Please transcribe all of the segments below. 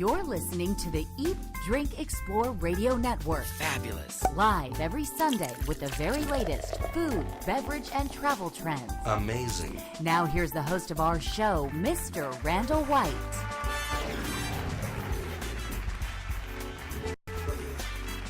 You're listening to the Eat, Drink, Explore Radio Network. Fabulous. Live every Sunday with the very latest food, beverage, and travel trends. Amazing. Now here's the host of our show, Mr. Randall White.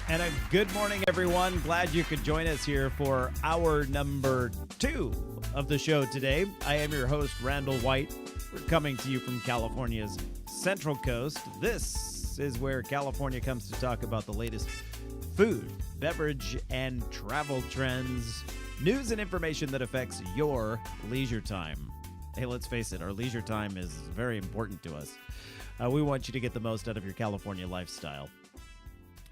And a good morning, everyone. Glad you could join us here for hour number 2 of the show today. I am your host, Randall White. We're coming to you from California's Central Coast. This is where California comes to talk about the latest food, beverage, and travel trends, news and information that affects your leisure time. Hey, let's face it, our leisure time is very important to us. We want you to get the most out of your California lifestyle.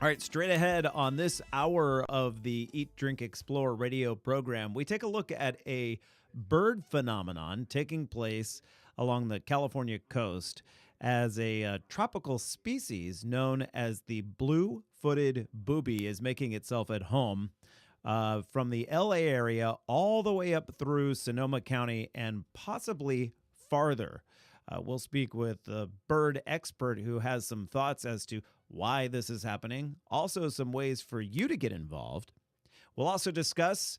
All right, straight ahead on this hour of the Eat, Drink, Explore radio program, we take a look at a bird phenomenon taking place along the California coast as a tropical species known as the blue-footed booby is making itself at home from the LA area all the way up through Sonoma County and possibly farther. We'll speak with a bird expert who has some thoughts as to why this is happening, also some ways for you to get involved. We'll also discuss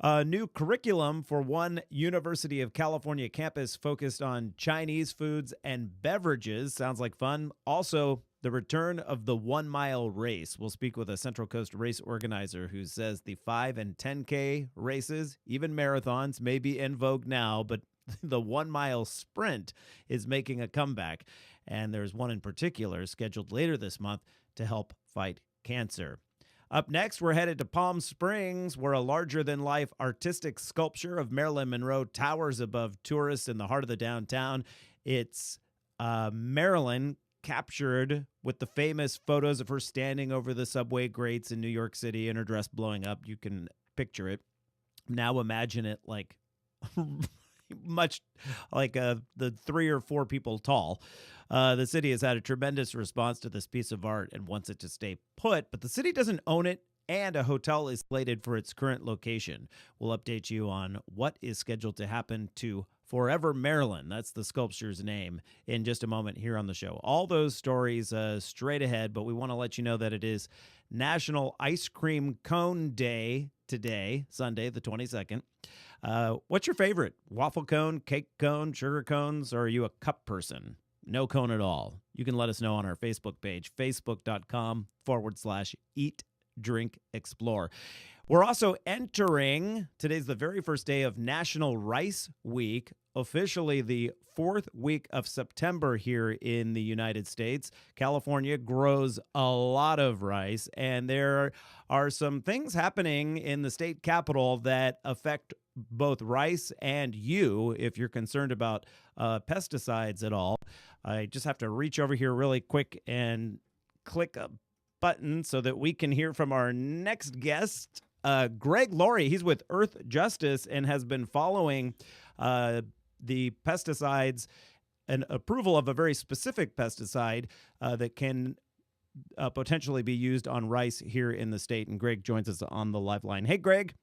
a new curriculum for one University of California campus focused on Chinese foods and beverages. Sounds like fun. Also, the return of the 1 mile race. We'll speak with a Central Coast race organizer who says the 5 and 10K races, even marathons, may be in vogue now, but the 1 mile sprint is making a comeback. And there's one in particular scheduled later this month to help fight cancer. Up next, we're headed to Palm Springs, where a larger-than-life artistic sculpture of Marilyn Monroe towers above tourists in the heart of the downtown. It's Marilyn captured with the famous photos of her standing over the subway grates in New York City and her dress blowing up. You can picture it. Now imagine it like much like the 3 or 4 people tall. The city has had a tremendous response to this piece of art and wants it to stay put, but the city doesn't own it, and a hotel is slated for its current location. We'll update you on what is scheduled to happen to Forever Marilyn. That's the sculpture's name in just a moment here on the show. All those stories straight ahead, but we want to let you know that it is National Ice Cream Cone Day today, Sunday, the 22nd. What's your favorite? Waffle cone, cake cone, sugar cones, or are you a cup person? No cone at all. You can let us know on our Facebook page, facebook.com/Eat, Drink, Explore. We're also entering, today's the very first day of National Rice Week, officially the 4th week of September here in the United States. California grows a lot of rice, and there are some things happening in the state capital that affect both rice and you if you're concerned about pesticides at all. I just have to reach over here really quick and click a button so that we can hear from our next guest, Greg Loarie. He's with Earthjustice and has been following the pesticides and approval of a very specific pesticide that can potentially be used on rice here in the state. And Greg joins us on the live line. Hey, Greg.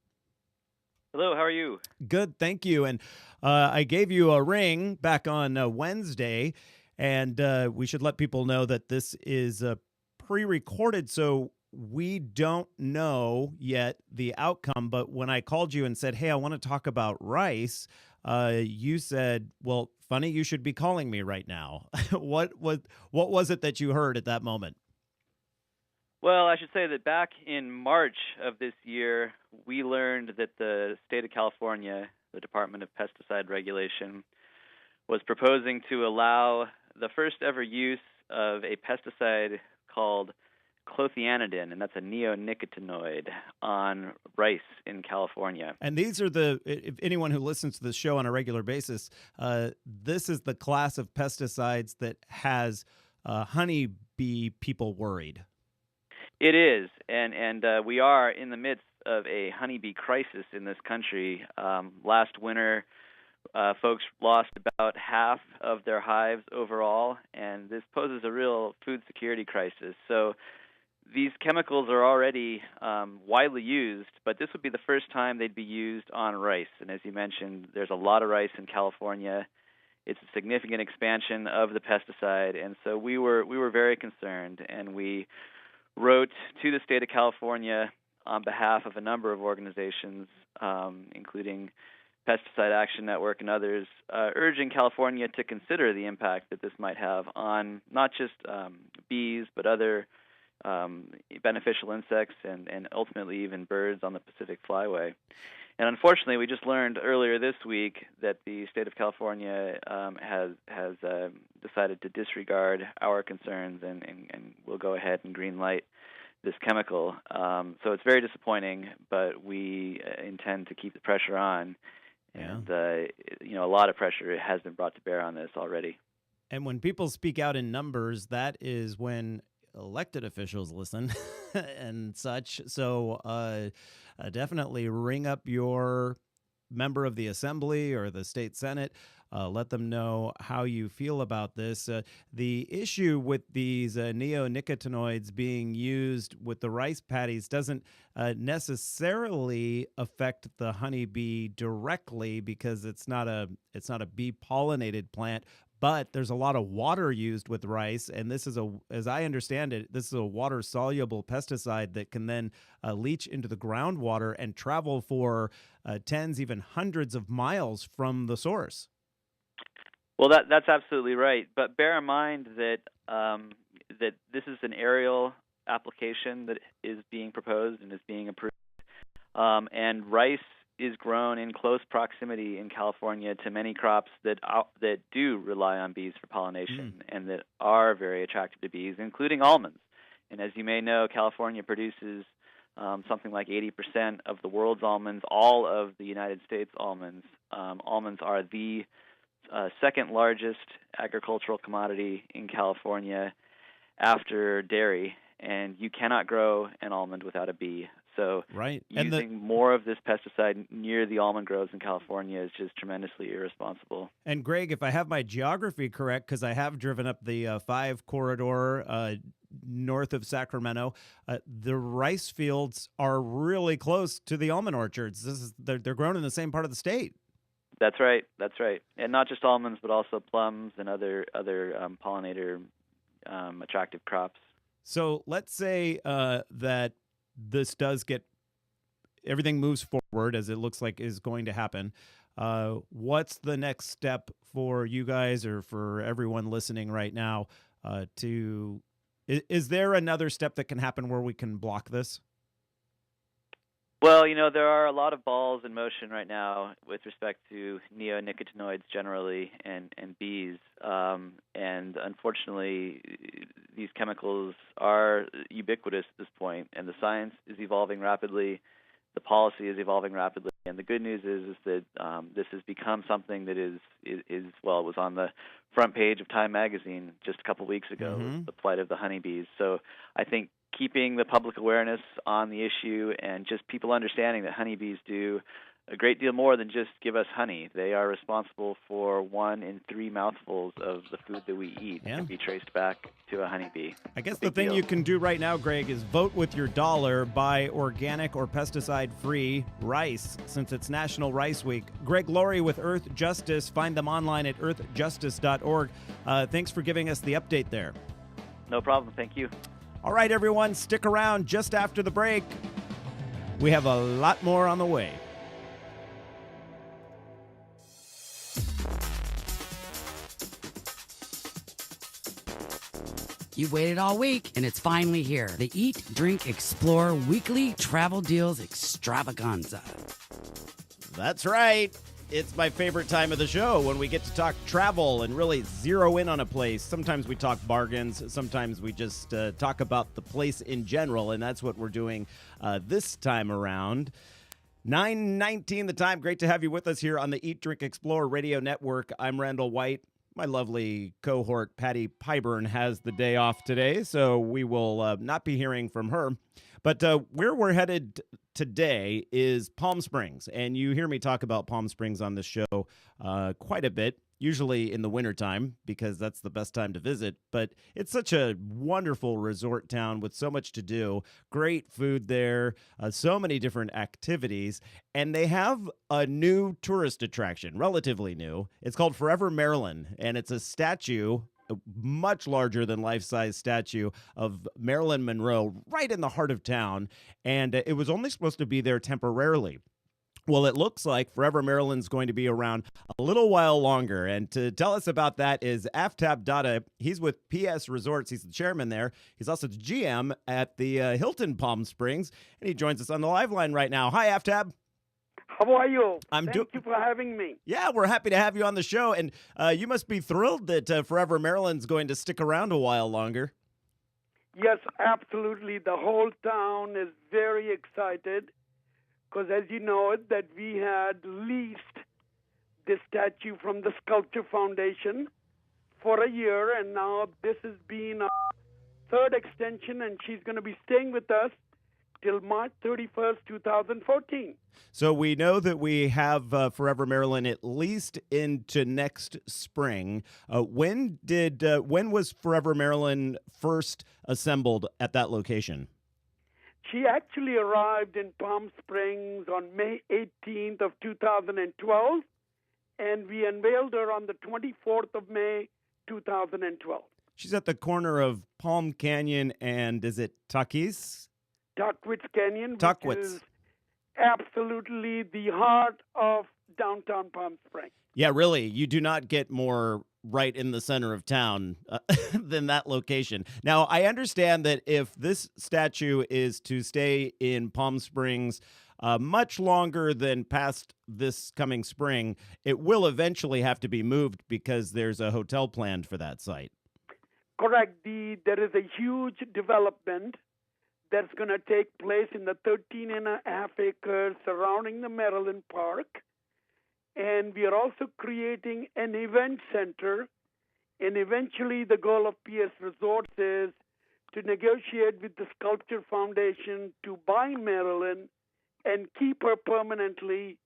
Hello, how are you? Good, thank you. And I gave you a ring back on Wednesday, and we should let people know that this is pre-recorded, so we don't know yet the outcome. But when I called you and said, hey, I want to talk about rice, you said, well, funny, you should be calling me right now. What was it that you heard at that moment? Well, I should say that back in March of this year, we learned that the state of California, the Department of Pesticide Regulation, was proposing to allow the first ever use of a pesticide called clothianidin, and that's a neonicotinoid, on rice in California. And these are if anyone who listens to the show on a regular basis, this is the class of pesticides that has honeybee people worried. It is, and we are in the midst of a honeybee crisis in this country. Last winter, folks lost about half of their hives overall, and this poses a real food security crisis. So these chemicals are already widely used, but this would be the first time they'd be used on rice. And as you mentioned, there's a lot of rice in California. It's a significant expansion of the pesticide, and so we were very concerned, and we wrote to the state of California on behalf of a number of organizations, including Pesticide Action Network and others, urging California to consider the impact that this might have on not just bees, but other beneficial insects and ultimately even birds on the Pacific Flyway. And unfortunately, we just learned earlier this week that the state of California has decided to disregard our concerns and will go ahead and green light this chemical. So it's very disappointing, but we intend to keep the pressure on. And, a lot of pressure has been brought to bear on this already. And when people speak out in numbers, that is when elected officials listen and such. So definitely ring up your member of the assembly or the state senate. Let them know how you feel about this. The issue with these neonicotinoids being used with the rice paddies doesn't necessarily affect the honeybee directly because it's not a bee pollinated plant. But there's a lot of water used with rice, and this is as I understand it, this is a water-soluble pesticide that can then leach into the groundwater and travel for tens, even hundreds of miles from the source. Well, that's absolutely right. But bear in mind that that this is an aerial application that is being proposed and is being approved, and rice is grown in close proximity in California to many crops that do rely on bees for pollination and that are very attractive to bees, including almonds. And as you may know, California produces something like 80% of the world's almonds, all of the United States almonds. Almonds are the second largest agricultural commodity in California after dairy, and you cannot grow an almond without a bee. So using more of this pesticide near the almond groves in California is just tremendously irresponsible. And Greg, if I have my geography correct, because I have driven up the 5 corridor north of Sacramento, the rice fields are really close to the almond orchards. They're grown in the same part of the state. That's right. And not just almonds, but also plums and other pollinator attractive crops. So let's say that this does everything moves forward as it looks like is going to happen. What's the next step for you guys or for everyone listening right now? Is there another step that can happen where we can block this? Well, there are a lot of balls in motion right now with respect to neonicotinoids generally and bees. And unfortunately, these chemicals are ubiquitous at this point, and the science is evolving rapidly. The policy is evolving rapidly. And the good news is that this has become something that is was on the front page of Time magazine just a couple weeks ago, the plight of the honeybees. So I think keeping the public awareness on the issue and just people understanding that honeybees do a great deal more than just give us honey. They are responsible for 1 in 3 mouthfuls of the food that we eat can be traced back to a honeybee. I guess the thing you can do right now, Greg, is vote with your dollar, buy organic or pesticide-free rice since it's National Rice Week. Greg Loarie with Earthjustice. Find them online at earthjustice.org. Thanks for giving us the update there. No problem. Thank you. All right, everyone, stick around just after the break. We have a lot more on the way. You've waited all week, and it's finally here. The Eat, Drink, Explore Weekly Travel Deals Extravaganza. That's right. It's my favorite time of the show when we get to talk travel and really zero in on a place. Sometimes we talk bargains. Sometimes we just talk about the place in general, and that's what we're doing this time around. 9:19 the time. Great to have you with us here on the Eat, Drink, Explore Radio Network. I'm Randall White. My lovely cohort, Patty Pyburn, has the day off today, so we will not be hearing from her. But where we're headed today is Palm Springs. And you hear me talk about Palm Springs on this show quite a bit, usually in the wintertime, because that's the best time to visit. But it's such a wonderful resort town with so much to do, great food there, so many different activities. And they have a new tourist attraction, relatively new. It's called Forever Marilyn, and it's a statue, a much larger than life-size statue of Marilyn Monroe right in the heart of town. And it was only supposed to be there temporarily. Well, it looks like Forever Marilyn's going to be around a little while longer. And to tell us about that is Aftab Dada. He's with PS Resorts. He's the chairman there. He's also the GM at the Hilton Palm Springs. And he joins us on the live line right now. Hi, Aftab. How are you? Thank you for having me. Yeah, we're happy to have you on the show. And you must be thrilled that Forever Marilyn's going to stick around a while longer. Yes, absolutely. The whole town is very excited. Because as you know, that we had leased this statue from the Sculpture Foundation for a year, and now this has been our third extension, and she's going to be staying with us till March 31st, 2014. So we know that we have Forever Marilyn at least into next spring. When was Forever Marilyn first assembled at that location? She actually arrived in Palm Springs on May 18th of 2012, and we unveiled her on the 24th of May, 2012. She's at the corner of Palm Canyon and, is it Tuckwitz? Tuckwitz Canyon, Tuckwitz. Which is absolutely the heart of downtown Palm Springs. Yeah, really. You do not get more right in the center of town than that location. Now, I understand that if this statue is to stay in Palm Springs much longer than past this coming spring, it will eventually have to be moved because there's a hotel planned for that site. Correct. There is a huge development that's going to take place in the 13.5 acres surrounding the Maryland Park. And we are also creating an event center. And eventually the goal of PS Resorts is to negotiate with the Sculpture Foundation to buy Marilyn and keep her permanently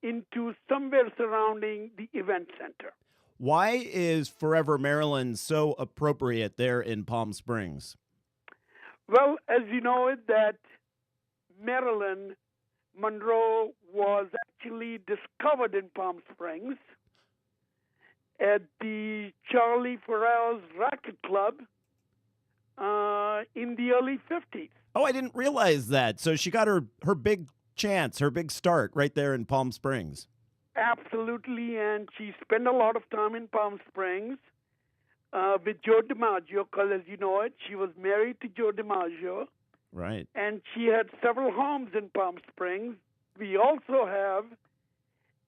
into somewhere surrounding the event center. Why is Forever Marilyn so appropriate there in Palm Springs? Well, as you know, that Marilyn Monroe was actually discovered in Palm Springs at the Charlie Farrell's Racket Club in the early 50s. Oh, I didn't realize that. So she got her big chance, her big start right there in Palm Springs. Absolutely, and she spent a lot of time in Palm Springs with Joe DiMaggio, because as you know she was married to Joe DiMaggio. Right. And she had several homes in Palm Springs. We also have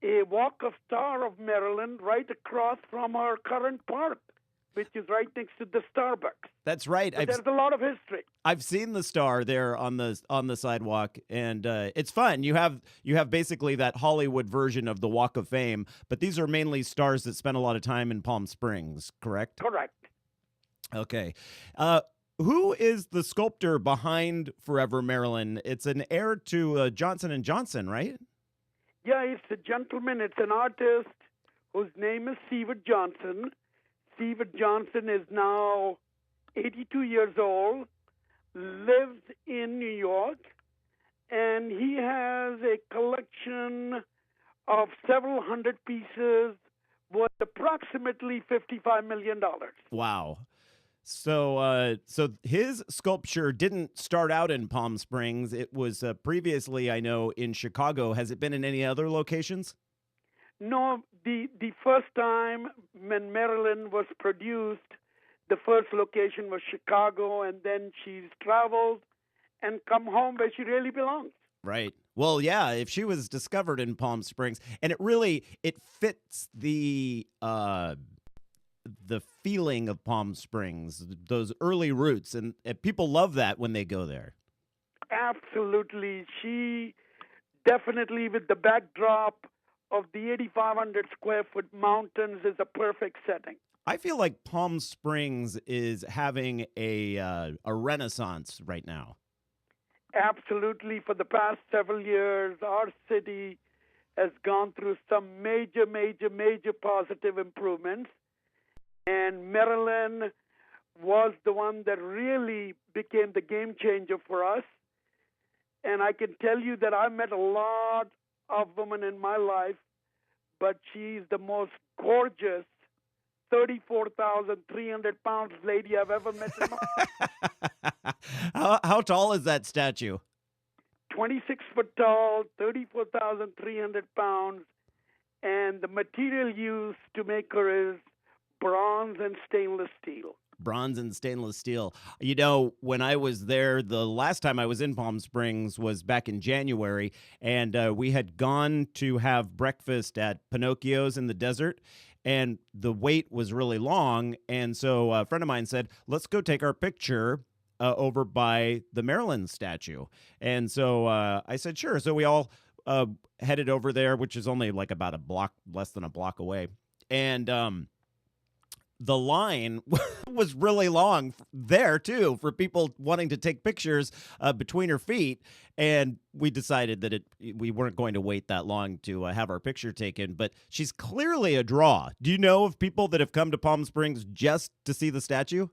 a Walk of Star of Marilyn right across from our current park, which is right next to the Starbucks. That's right. So there's a lot of history. I've seen the star there on the sidewalk, and it's fun. You have basically that Hollywood version of the Walk of Fame, but these are mainly stars that spend a lot of time in Palm Springs, correct? Correct. Okay. Who is the sculptor behind Forever Marilyn? It's an heir to Johnson & Johnson, right? Yeah, it's a gentleman. It's an artist whose name is SAVOR Johnson. SAVOR Johnson is now 82 years old, lives in New York, and he has a collection of several hundred pieces worth approximately $55 million. Wow. So his sculpture didn't start out in Palm Springs. It was previously, I know, in Chicago. Has it been in any other locations? No, the first time when Marilyn was produced, the first location was Chicago, and then she's traveled and come home where she really belongs. Right. Well, yeah, if she was discovered in Palm Springs, and it fits the feeling of Palm Springs, those early roots, and people love that when they go there. Absolutely. She definitely, with the backdrop of the 8,500 square foot mountains, is a perfect setting. I feel like Palm Springs is having a renaissance right now. Absolutely. For the past several years, our city has gone through some major positive improvements. And Maryland was the one that really became the game changer for us. And I can tell you that I met a lot of women in my life, but she's the most gorgeous 34,300 pounds lady I've ever met in my life. How tall is that statue? 26 foot tall, 34,300 pounds, and the material used to make her is bronze and stainless steel. Bronze and stainless steel. You know, when I was there, the last time I was in Palm Springs was back in January, and we had gone to have breakfast at Pinocchio's in the desert, and the wait was really long, and so a friend of mine said, let's go take our picture over by the Marilyn statue. And so I said, sure. So we all headed over there, which is only like about less than a block away. And the line was really long there, too, for people wanting to take pictures between her feet. And we decided that we weren't going to wait that long to have our picture taken. But she's clearly a draw. Do you know of people that have come to Palm Springs just to see the statue?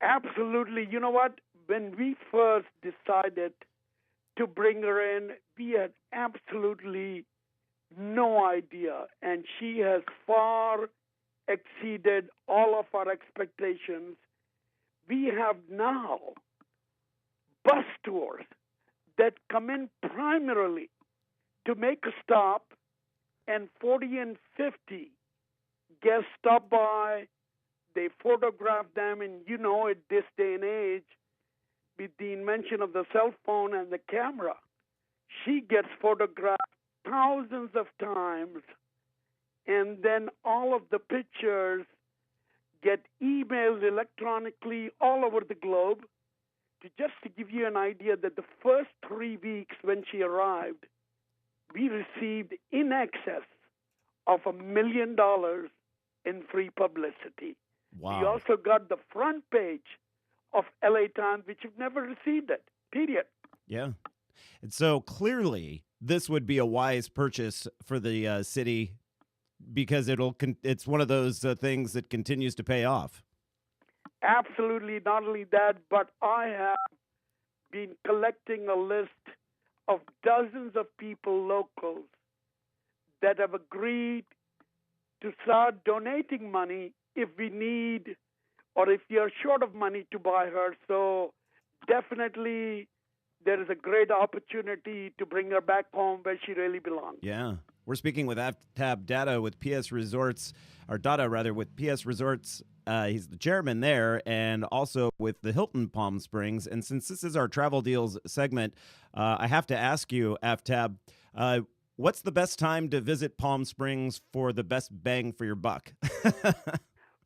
Absolutely. You know what? When we first decided to bring her in, we had absolutely no idea. And she has far exceeded all of our expectations. We have now bus tours that come in primarily to make a stop, and 40 and 50 guests stop by. They photograph them, and you know, at this day and age, with the invention of the cell phone and the camera, she gets photographed thousands of times, and then all of the pictures get emailed electronically all over the globe. Just to give you an idea, that the first 3 weeks when she arrived, we received in excess of $1 million in free publicity. Wow. We also got the front page of LA Times, which have never received it, period. Yeah. And so clearly this would be a wise purchase for the city, because it's one of those things that continues to pay off. Absolutely. Not only that, but I have been collecting a list of dozens of people, locals, that have agreed to start donating money if we need, or if you're short of money to buy her. So definitely there is a great opportunity to bring her back home where she really belongs. Yeah. We're speaking with Aftab Dada with PS Resorts, or Dada rather, with PS Resorts. He's the chairman there, and also with the Hilton Palm Springs. And since this is our travel deals segment, I have to ask you, Aftab, what's the best time to visit Palm Springs for the best bang for your buck?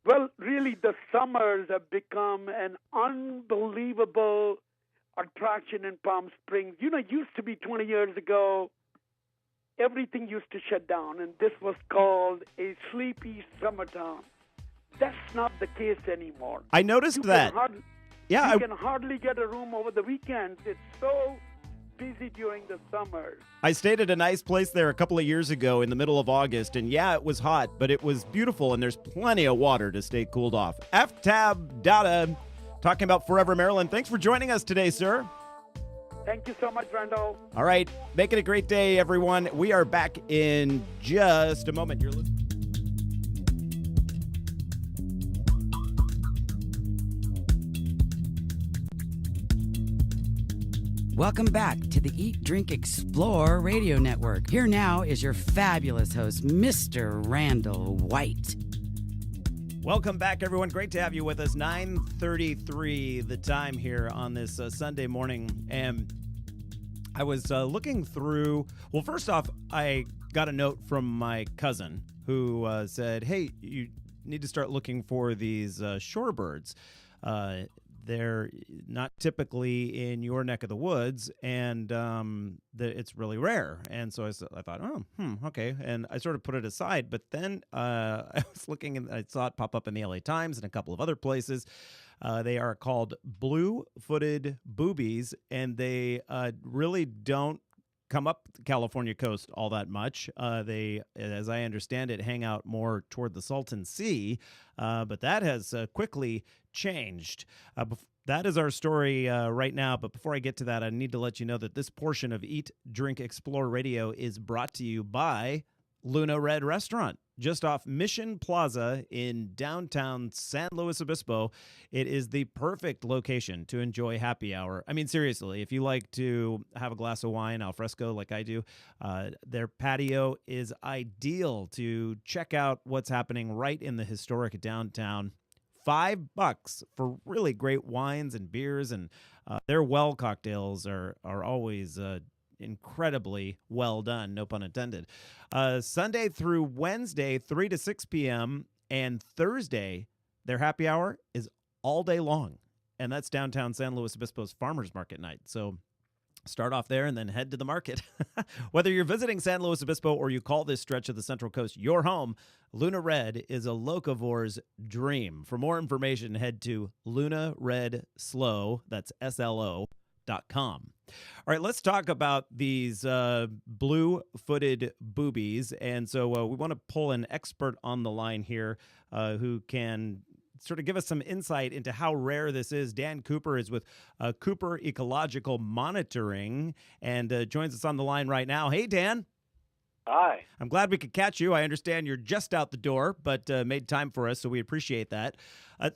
Well, really, the summers have become an unbelievable attraction in Palm Springs. You know, it used to be 20 years ago, everything used to shut down, and this was called a sleepy summertime. That's not the case anymore. I noticed that. You can hardly get a room over the weekends. It's so busy during the summer. I stayed at a nice place there a couple of years ago in the middle of August, and yeah, it was hot, but it was beautiful, and there's plenty of water to stay cooled off. Aftab Dada, talking about Forever Marilyn. Thanks for joining us today, sir. Thank you so much, Randall. All right. Make it a great day, everyone. We are back in just a moment. You're listening. Welcome back to the Eat, Drink, Explore radio network. Here now is your fabulous host, Mr. Randall White. Welcome back, everyone. Great to have you with us. 9:33 the time here on this Sunday morning. And I was looking through. Well, first off, I got a note from my cousin who said, hey, you need to start looking for these shorebirds. They're not typically in your neck of the woods, and it's really rare. And so I thought, okay. And I sort of put it aside. But then I was looking, and I saw it pop up in the LA Times and a couple of other places. They are called blue-footed boobies, and they really don't come up the California coast all that much. They, as I understand it, hang out more toward the Salton Sea, but that has quickly changed. That is our story right now, but before I get to that, I need to let you know that this portion of Eat, Drink, Explore Radio is brought to you by Luna Red Restaurant, just off Mission Plaza in downtown San Luis Obispo. It is the perfect location to enjoy happy hour. I mean, seriously, if you like to have a glass of wine al fresco like I do, their patio is ideal to check out what's happening right in the historic downtown. $5 for really great wines and beers, and their well cocktails are always incredibly well done, no pun intended. Sunday through Wednesday, 3 to 6 p.m., and Thursday, their happy hour is all day long, and that's downtown San Luis Obispo's Farmers Market night. So start off there and then head to the market. Whether you're visiting San Luis Obispo or you call this stretch of the Central Coast your home, Luna Red is a locovore's dream. For more information, head to lunaredslow, that's SLO.com. All right, let's talk about these blue-footed boobies. And so we want to pull an expert on the line here who can sort of give us some insight into how rare this is. Dan Cooper is with Cooper Ecological Monitoring and joins us on the line right now. Hey, Dan. Hi. I'm glad we could catch you. I understand you're just out the door, but made time for us, so we appreciate that.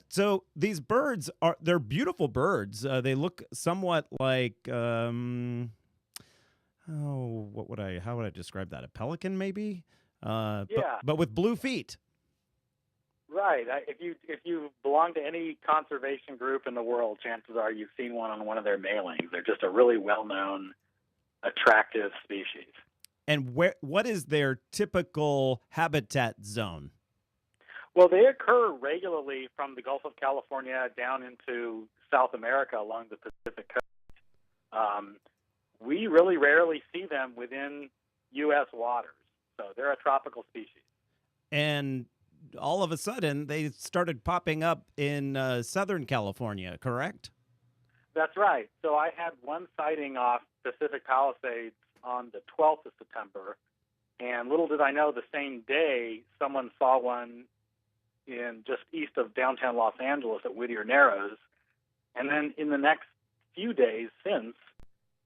So these birds they're beautiful birds. They look somewhat like, how would I describe that? A pelican, maybe? Yeah. But with blue feet. Right. If you belong to any conservation group in the world, chances are you've seen one on one of their mailings. They're just a really well-known, attractive species. And what is their typical habitat zone? Well, they occur regularly from the Gulf of California down into South America along the Pacific coast. We really rarely see them within U.S. waters, so they're a tropical species. And all of a sudden, they started popping up in Southern California, correct? That's right. So I had one sighting off Pacific Palisades on the 12th of September, and little did I know, the same day, someone saw one in just east of downtown Los Angeles at Whittier Narrows. And then in the next few days since,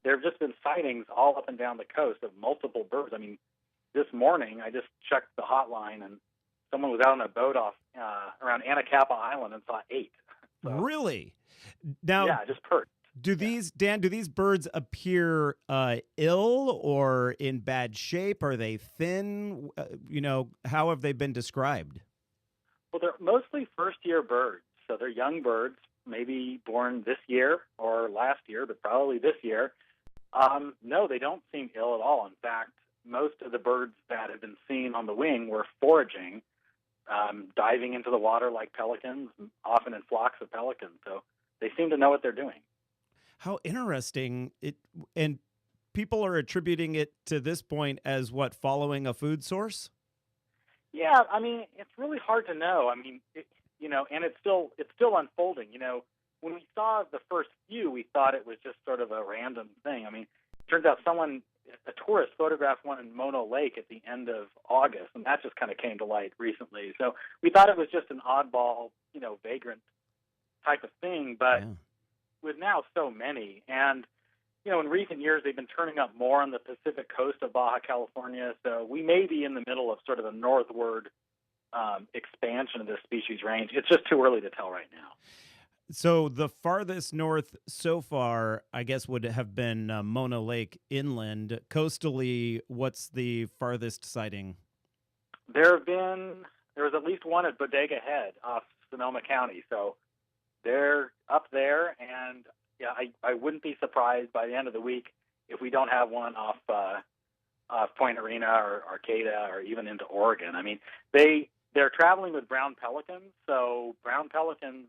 there have just been sightings all up and down the coast of multiple birds. I mean, this morning, I just checked the hotline, and someone was out on a boat off around Anacapa Island and saw 8. So, really? Now, yeah, just perched. Do these birds appear ill or in bad shape? Are they thin? How have they been described? Well, they're mostly first-year birds. So they're young birds, maybe born this year or last year, but probably this year. No, they don't seem ill at all. In fact, most of the birds that have been seen on the wing were foraging, diving into the water like pelicans, often in flocks of pelicans. So they seem to know what they're doing. How interesting. And people are attributing it to this point as what, following a food source? Yeah, I mean, it's really hard to know. I mean, and it's still unfolding. When we saw the first few, we thought it was just sort of a random thing. I mean, it turns out a tourist photographed one in Mono Lake at the end of August, and that just kind of came to light recently. So we thought it was just an oddball, vagrant type of thing, but with now so many, and in recent years they've been turning up more on the Pacific coast of Baja California, so we may be in the middle of sort of a northward expansion of this species range. It's just too early to tell right now. So the farthest north so far, I guess, would have been Mono Lake inland. Coastally, what's the farthest sighting? There was at least one at Bodega Head off Sonoma County, so they're up there, and yeah, I wouldn't be surprised by the end of the week if we don't have one off Point Arena or Arcata or even into Oregon. I mean, they're traveling with brown pelicans, so brown pelicans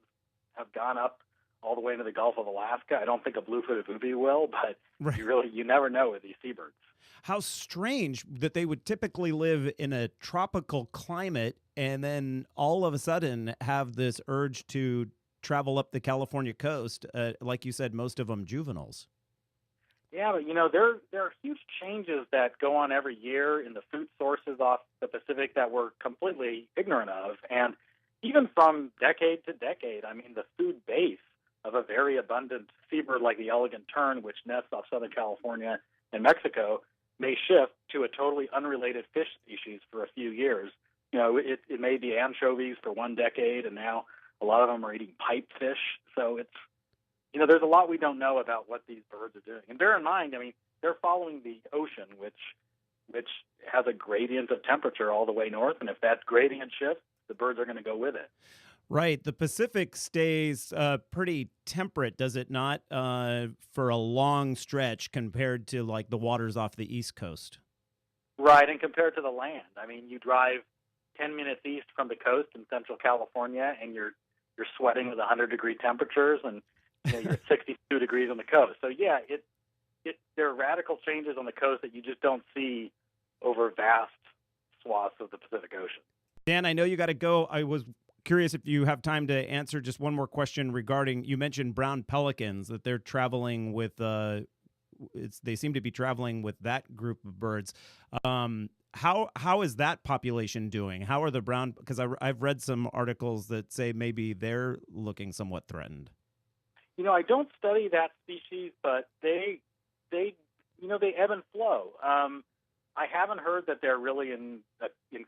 have gone up all the way into the Gulf of Alaska. I don't think a blue-footed booby will, but you never know with these seabirds. How strange that they would typically live in a tropical climate and then all of a sudden have this urge to travel up the California coast. Like you said, most of them juveniles. Yeah, but there are huge changes that go on every year in the food sources off the Pacific that we're completely ignorant of, and even from decade to decade. I mean, the food base of a very abundant seabird like the elegant tern, which nests off Southern California and Mexico, may shift to a totally unrelated fish species for a few years. It may be anchovies for one decade, and now a lot of them are eating pipefish. So it's there's a lot we don't know about what these birds are doing. And bear in mind, I mean, they're following the ocean, which has a gradient of temperature all the way north. And if that gradient shifts, the birds are going to go with it. Right. The Pacific stays pretty temperate, does it not, for a long stretch compared to like the waters off the East Coast? Right. And compared to the land, I mean, you drive 10 minutes east from the coast in Central California, and you're sweating with 100-degree temperatures, and you're at 62 degrees on the coast. So yeah, there are radical changes on the coast that you just don't see over vast swaths of the Pacific Ocean. Dan, I know you got to go. I was curious if you have time to answer just one more question regarding, you mentioned brown pelicans, that they're traveling with, they seem to be traveling with that group of birds. How is that population doing? How are the brown, because I've read some articles that say maybe they're looking somewhat threatened. I don't study that species, but they ebb and flow. I haven't heard that they're really in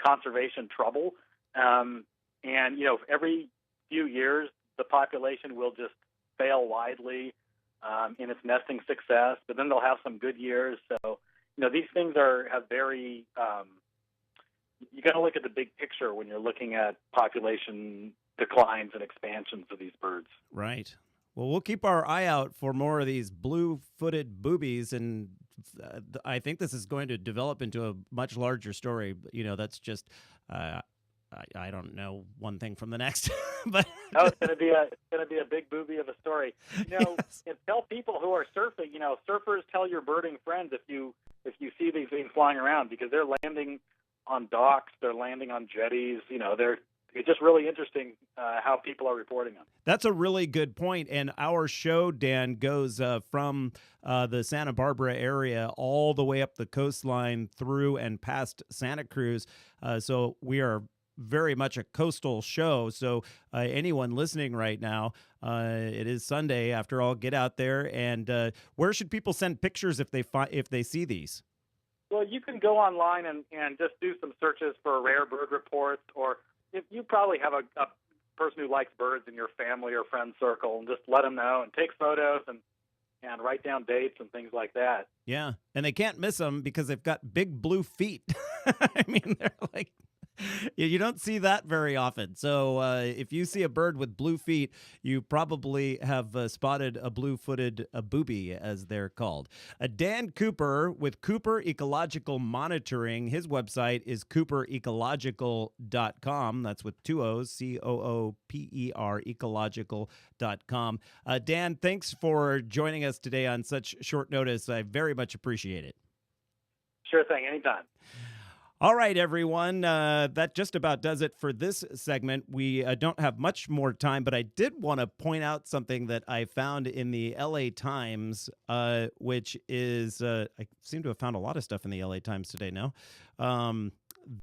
conservation trouble. And every few years, the population will just fail widely in its nesting success, but then they'll have some good years. So, these things have very, you got to look at the big picture when you're looking at population declines and expansions of these birds. Right. Well, we'll keep our eye out for more of these blue-footed boobies, and I think this is going to develop into a much larger story. That's just I don't know one thing from the next, but it's going to be a big booby of a story. Yes. And tell people who are surfing. Surfers, tell your birding friends if you see these things flying around, because they're landing on docks, they're landing on jetties. It's just really interesting how people are reporting them. That's a really good point. And our show, Dan, goes from the Santa Barbara area all the way up the coastline through and past Santa Cruz. So we are very much a coastal show. So anyone listening right now, it is Sunday after all. Get out there, and where should people send pictures if they see these? Well, you can go online and just do some searches for rare bird reports, or if you probably have a person who likes birds in your family or friend circle, and just let them know and take photos and write down dates and things like that. Yeah, and they can't miss them because they've got big blue feet. I mean, they're like, you don't see that very often. So if you see a bird with blue feet, you probably have spotted a blue-footed booby, as they're called. Dan Cooper with Cooper Ecological Monitoring. His website is cooperecological.com. That's with two O's, COOPER, ecological.com. Dan, thanks for joining us today on such short notice. I very much appreciate it. Sure thing, anytime. All right, everyone. That just about does it for this segment. We don't have much more time, but I did want to point out something that I found in the LA Times, which is I seem to have found a lot of stuff in the LA Times today now.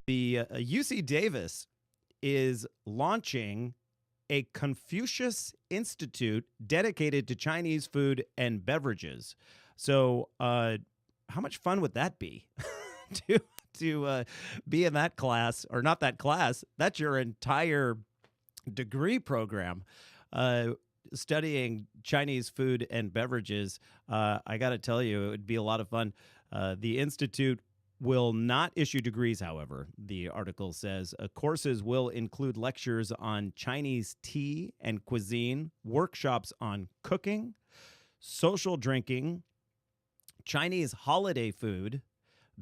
The UC Davis is launching a Confucius Institute dedicated to Chinese food and beverages. So how much fun would that be? to be in that class, or not that class, that's your entire degree program, studying Chinese food and beverages. I got to tell you, it would be a lot of fun. The Institute will not issue degrees, however, the article says. Courses will include lectures on Chinese tea and cuisine, workshops on cooking, social drinking, Chinese holiday food,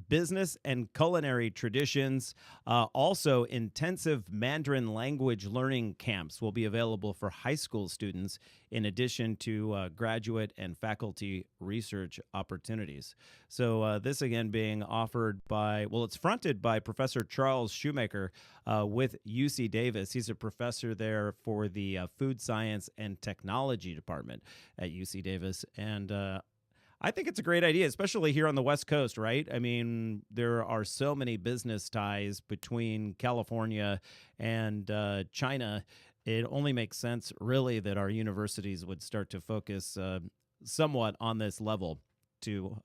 business and culinary traditions. Also, intensive Mandarin language learning camps will be available for high school students, in addition to graduate and faculty research opportunities. So this, again, being offered by, well, it's fronted by Professor Charles Shoemaker with UC Davis. He's a professor there for the Food Science and Technology Department at UC Davis. And I think it's a great idea, especially here on the West Coast, right? I mean, there are so many business ties between California and China. It only makes sense, really, that our universities would start to focus somewhat on this level to,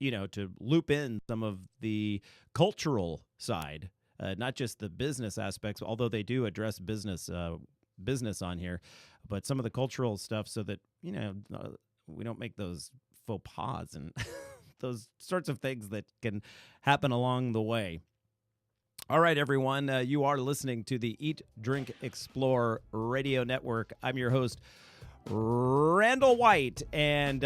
to loop in some of the cultural side, not just the business aspects, although they do address business on here, but some of the cultural stuff so that, we don't make those faux pas and those sorts of things that can happen along the way. All right, everyone, you are listening to the Eat, Drink, Explore Radio Network. I'm your host, Randall White, and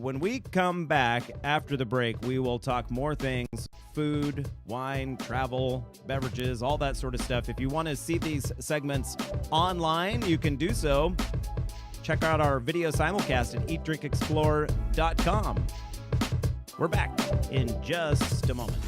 when we come back after the break, we will talk more things: food, wine, travel, beverages, all that sort of stuff. If you want to see these segments online, you can do so. Check out our video simulcast at eatdrinkexplore.com. We're back in just a moment.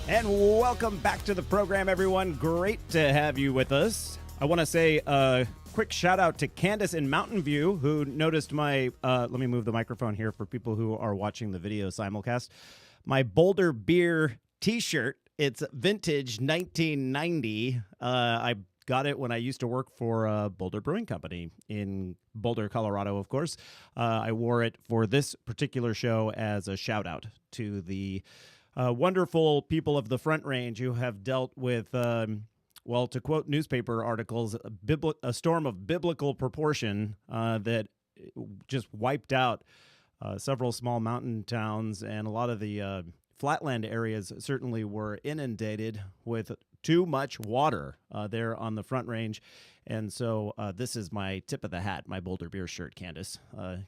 And welcome back to the program, everyone. Great to have you with us. I want to say a quick shout out to Candace in Mountain View, who noticed my, let me move the microphone here for people who are watching the video simulcast, my Boulder Beer t-shirt. It's vintage 1990. I got it when I used to work for Boulder Brewing Company in Boulder, Colorado, of course. I wore it for this particular show as a shout out to the wonderful people of the Front Range who have dealt with, well, to quote newspaper articles, a storm of biblical proportion that just wiped out several small mountain towns, and a lot of the flatland areas certainly were inundated with too much water there on the Front Range. And so this is my tip of the hat, my Boulder Beer shirt, Candace.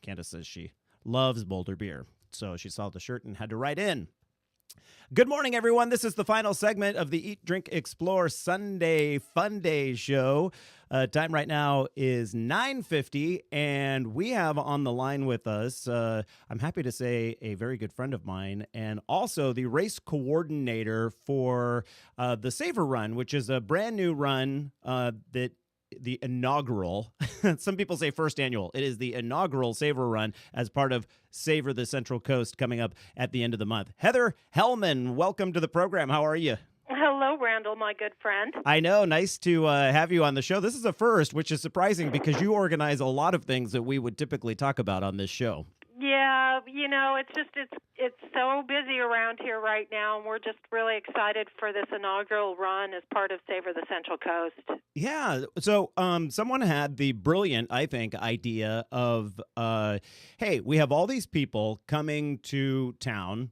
Candace says she loves Boulder Beer, so she saw the shirt and had to write in. Good morning, everyone. This is the final segment of the Eat, Drink, Explore Sunday Fun Day show. Time right now is 9:50, and we have on the line with us, I'm happy to say, a very good friend of mine, and also the race coordinator for the SAVOR Run, which is a brand new run that the inaugural, some people say first annual. It is the inaugural SAVOR Run as part of Savor the Central Coast coming up at the end of the month. Heather Hellman, welcome to the program. How are you? Hello, Randall, my good friend. I know. Nice to have you on the show. This is a first, which is surprising because you organize a lot of things that we would typically talk about on this show. Yeah, it's so busy around here right now, and we're just really excited for this inaugural run as part of Savor the Central Coast. Yeah. So someone had the brilliant, I think, idea of, hey, we have all these people coming to town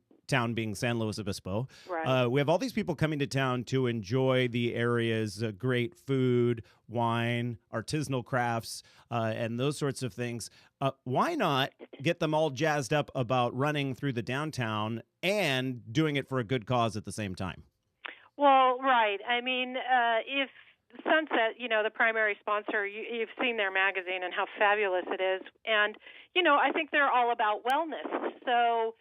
being San Luis Obispo. Right. We have all these people coming to town to enjoy the area's great food, wine, artisanal crafts, and those sorts of things. Why not get them all jazzed up about running through the downtown and doing it for a good cause at the same time? Well, right. I mean, if Sunset, the primary sponsor, you've seen their magazine and how fabulous it is. And, I think they're all about wellness. So,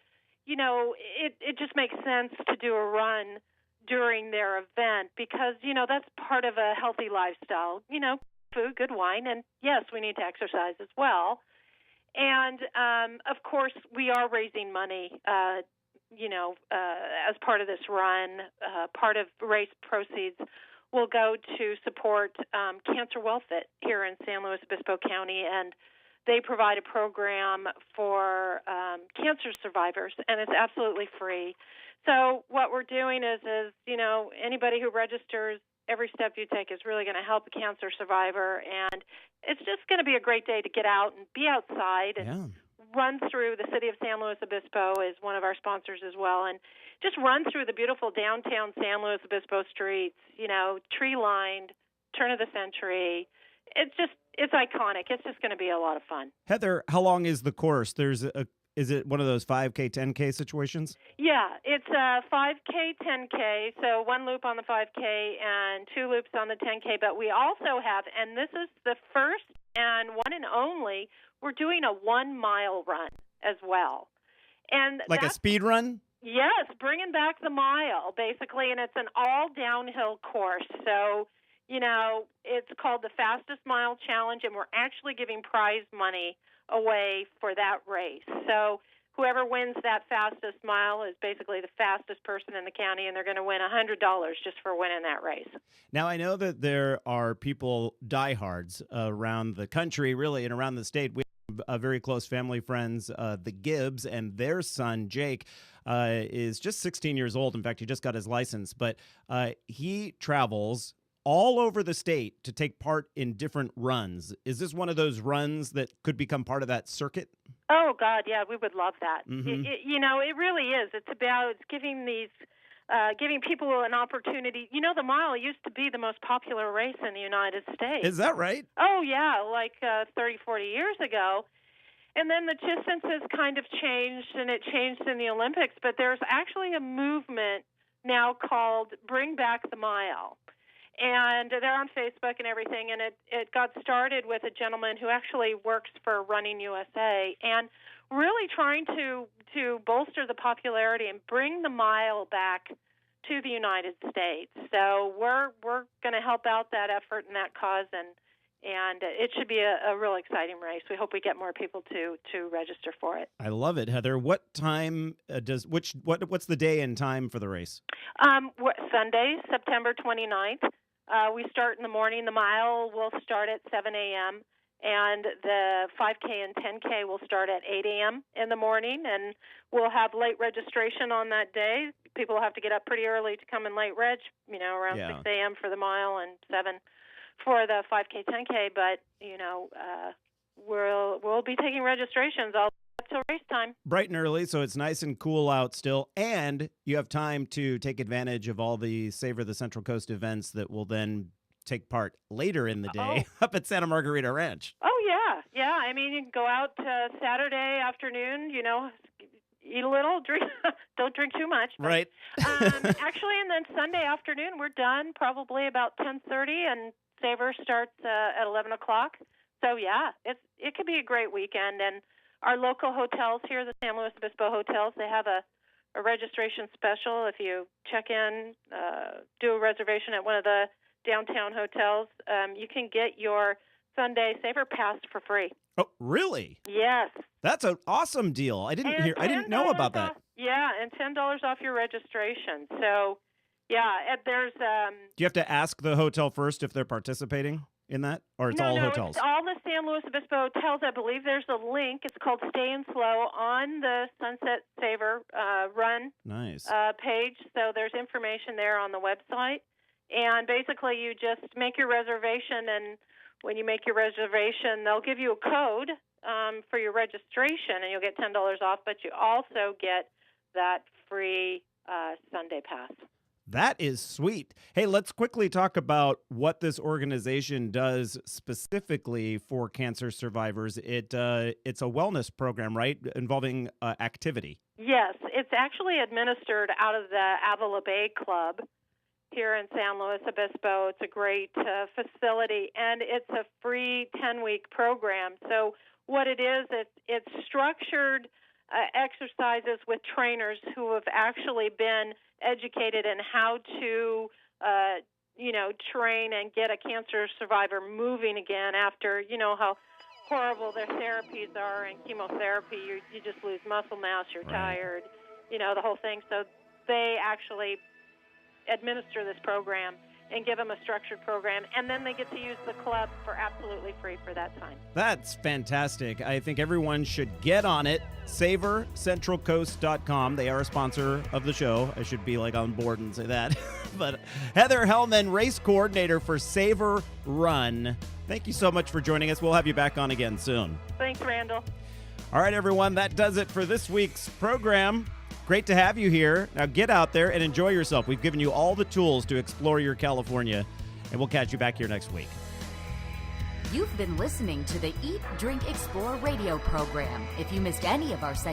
it just makes sense to do a run during their event because, that's part of a healthy lifestyle. Food, good wine, and yes, we need to exercise as well. And, of course, we are raising money, as part of this run. Part of race proceeds will go to support Cancer WellFit here in San Luis Obispo County, and they provide a program for cancer survivors, and it's absolutely free. So what we're doing is anybody who registers, every step you take is really going to help a cancer survivor, and it's just going to be a great day to get out and be outside and run through the city of San Luis Obispo is one of our sponsors as well, and just run through the beautiful downtown San Luis Obispo streets, tree-lined, turn of the century. It's iconic. It's just going to be a lot of fun. Heather, how long is the course? Is it one of those 5K, 10K situations? Yeah, it's a 5K, 10K, so one loop on the 5K and two loops on the 10K. But we also have, and this is the first and one and only, we're doing a 1 mile run as well. And like a speed run? Yes, bringing back the mile, basically, and it's an all downhill course. So, it's called the Fastest Mile Challenge, and we're actually giving prize money away for that race. So whoever wins that fastest mile is basically the fastest person in the county, and they're going to win $100 just for winning that race. Now, I know that there are people, diehards, around the country, really, and around the state. We have very close family friends, the Gibbs, and their son, Jake, is just 16 years old. In fact, he just got his license, but he travels all over the state to take part in different runs. Is this one of those runs that could become part of that circuit? Oh, God, yeah, we would love that. Mm-hmm. It really is. It's giving giving people an opportunity. The mile used to be the most popular race in the United States. Is that right? Oh, yeah, like 30, 40 years ago. And then the distance has kind of changed, and it changed in the Olympics. But there's actually a movement now called Bring Back the Mile. And they're on Facebook and everything, and it got started with a gentleman who actually works for Running USA and really trying to bolster the popularity and bring the mile back to the United States. So we're going to help out that effort and that cause, and it should be a real exciting race. We hope we get more people to register for it. I love it, Heather. What time what's the day and time for the race? Sunday, September 29th. We start in the morning. The mile will start at 7 a.m., and the 5K and 10K will start at 8 a.m. in the morning, and we'll have late registration on that day. People will have to get up pretty early to come in late reg, around 6 a.m. for the mile and 7 for the 5K, 10K, but, we'll be taking registrations all till race time. Bright and early, so it's nice and cool out still, and you have time to take advantage of all the Savor the Central Coast events that will then take part later in the day up at Santa Margarita Ranch. Oh, yeah. Yeah, you can go out Saturday afternoon, eat a little, drink, don't drink too much. But, right. Actually, and then Sunday afternoon, we're done probably about 10:30, and Savor starts at 11 o'clock. So, yeah, it could be a great weekend, and our local hotels here, the San Luis Obispo hotels, they have a registration special. If you check in, do a reservation at one of the downtown hotels, you can get your Sunday Savor Pass for free. Oh, really? Yes. That's an awesome deal. I didn't know about that. Yeah, and $10 off your registration. So, yeah, there's Do you have to ask the hotel first if they're participating in that, or it's all hotels? It's all the San Luis Obispo hotels. I believe there's a link. It's called Stay and Slow on the Sunset Savor Run page. So there's information there on the website. And basically you just make your reservation, and when you make your reservation, they'll give you a code for your registration, and you'll get $10 off, but you also get that free Sunday pass. That is sweet. Hey, let's quickly talk about what this organization does specifically for cancer survivors. It's a wellness program, right, involving activity? Yes, it's actually administered out of the Avila Bay Club here in San Luis Obispo. It's a great facility, and it's a free 10-week program. So what it is, it's structured exercises with trainers who have actually been educated in how to, train and get a cancer survivor moving again after, how horrible their therapies are and chemotherapy. You just lose muscle mass, you're tired, the whole thing. So they actually administer this program and give them a structured program, and then they get to use the club for absolutely free for that time. That's fantastic. I think everyone should get on it. SavorCentralCoast.com. They are a sponsor of the show. I should be on board and say that. But Heather Hellman, race coordinator for SAVOR Run. Thank you so much for joining us. We'll have you back on again soon. Thanks, Randall. All right, everyone, that does it for this week's program. Great to have you here. Now get out there and enjoy yourself. We've given you all the tools to explore your California, and we'll catch you back here next week. You've been listening to the Eat, Drink, Explore radio program. If you missed any of our segments,